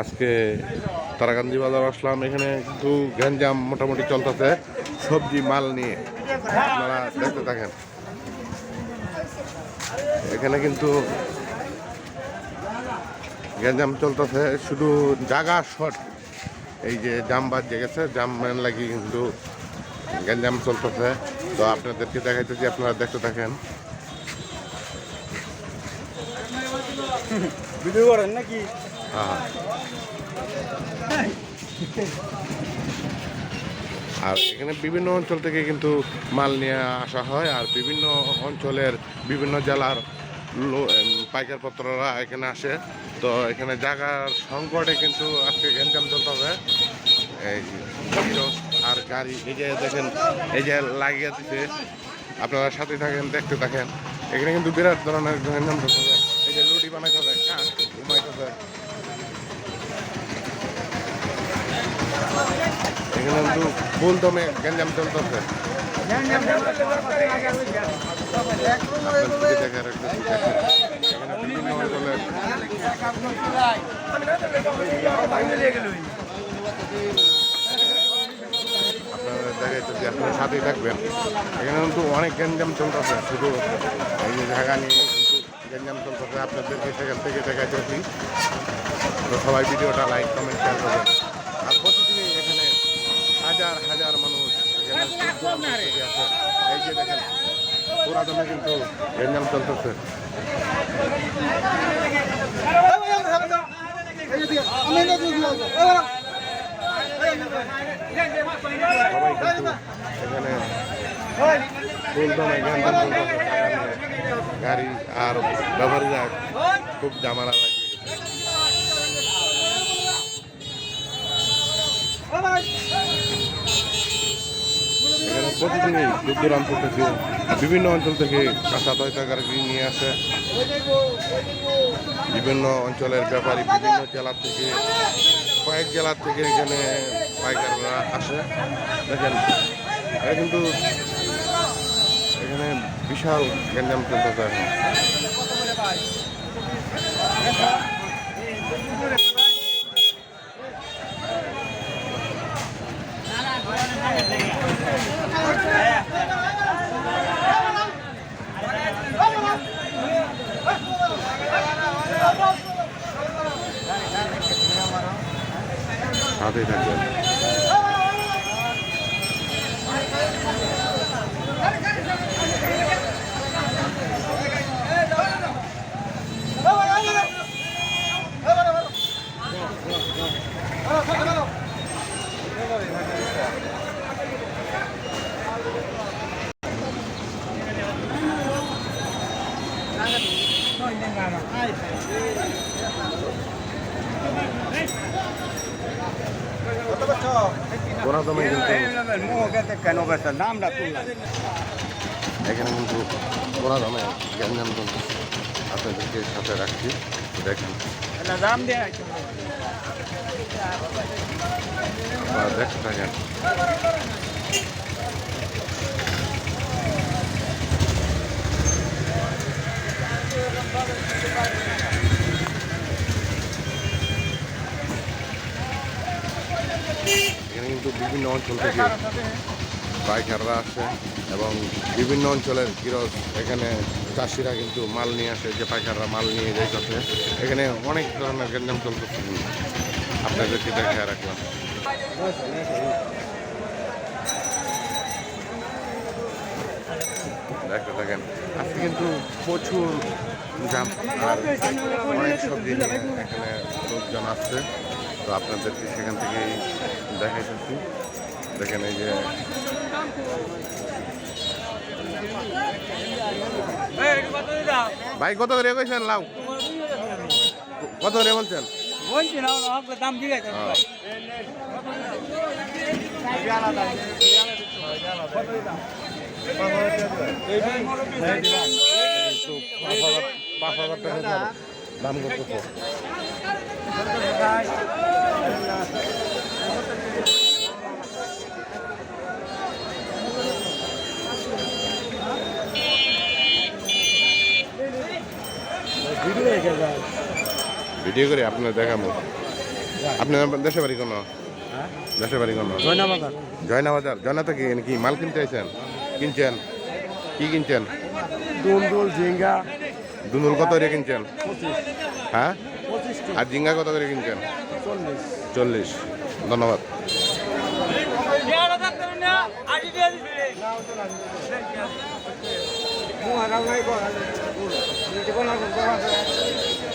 আজকে তারাকান্দি বাজার আসলাম। এখানে কিন্তু গ্যাঞ্জাম মোটামুটি চলতেছে সবজি মাল নিয়ে, আপনারা দেখতে থাকেন। এখানে কিন্তু গ্যাঞ্জাম চলতেছে, শুধু জায়গা শর্ট। এই যে জাম বাজে গেছে, জাম ম্যান লাগি কিন্তু গ্যাঞ্জাম চলতেছে। তো আপনাদেরকে দেখাইতেছি, আপনারা দেখতে থাকেন। ভিডিও করেন নাকি? হ্যাঁ, আর এখানে বিভিন্ন অঞ্চল থেকে কিন্তু মাল নিয়ে আসা হয়, আর বিভিন্ন অঞ্চলের বিভিন্ন জেলার পাইকার পত্ররা এখানে আসে। তো এখানে জায়গার সংকটে কিন্তু আজকে গ্যাঞ্জাম চলতে হবে। এই আর গাড়ি এই যে দেখেন, এই যে লাগিয়ে দিচ্ছে, আপনারা সাথে থাকেন, দেখতে থাকেন। এখানে কিন্তু বিরাট ধরনের গ্যাঞ্জাম চলতে হবে। এই যে লুটি বানাইতে হবে, ঘুমাইতে হবে। এখানে কিন্তু ফুল দমে গ্যাঞ্জাম চলতেছে। বিভিন্ন অঞ্চলের দেখাইতেছি, আপনার সাথেই থাকবেন। এখানে কিন্তু অনেক গ্যাঞ্জাম চলতেছে, শুধু এই যে জায়গা নিয়ে কিন্তু গ্যাঞ্জাম চলতেছে। আপনাদেরকে সেখান থেকে দেখাইতেছি। তো সবাই ভিডিওটা লাইক কমেন্ট শেয়ার করবেন। আর প্রতিদিনই এখানে হাজার হাজার মানুষ এখানে আছে। এই যে দেখেন, পুরা দমে কিন্তু গ্যাঞ্জাম চলতেছে। সবাই কিন্তু এখানে ফুল দমে গ্যাঞ্জাম চলতেছে। গাড়ি আর ব্যবহারীরা খুব জামালা লাগে। প্রতিদিনই দূর দূরান্ত থেকে বিভিন্ন অঞ্চল থেকে কাঁচা তৈরি নিয়ে আসে। বিভিন্ন অঞ্চলের ব্যাপারী বিভিন্ন জেলা থেকে, কয়েক জেলার থেকে এখানে পাইকাররা আসে। দেখেন, কিন্তু এখানে বিশাল গ্যাঞ্জাম চলতেছে এখন। সাথেই থাকবেন। এখানে কিন্তু ওরা দামে গ্যাঞ্জাম চলতেছে, আপনাদেরকে সাথে রাখছি, দেখেন দেখতে থাকেন। এখানে কিন্তু বিভিন্ন অঞ্চল থেকে পাইকাররা আসে এবং বিভিন্ন অঞ্চলের গৃহ এখানে চাষিরা কিন্তু মাল নিয়ে আসে, যে পাইকাররা মাল নিয়ে যাইতেছে। এখানে অনেক ধরনের গ্যাঞ্জাম চলতেছে, আপনাদেরকে দেখায় রাখলাম। দেখতে থাকেন, আজকে কিন্তু প্রচুর জাম আর অনেক সবজি নিয়ে এখানে লোকজন আসছে। তো আপনাদেরকে সেখান থেকেই দেখাইতেছি। দেখেন, এই যে ভাই কত করে কইছেন লাউ? কত করে বলছেন? দাম ঠিক আছে। পাঁচ হাজার টাকা দাম করতেছে। ভিডিও ভিডিও করে আপনার দেখাবো। আপনার দেশে বাড়ি কোনো? দেশে বাড়ি কোনো? জয়নাবাজার। জয়নাতে কি মাল কিনতে আইছেন? কিনছেন কি কিনছেন? দুন্দুল ঝিঙ্গা দুনুল কত করে কিনছেন? হ্যাঁ, 25 আর ঝিঙ্গা কত করে কিনছেন? 40। ধন্যবাদ। টাকা।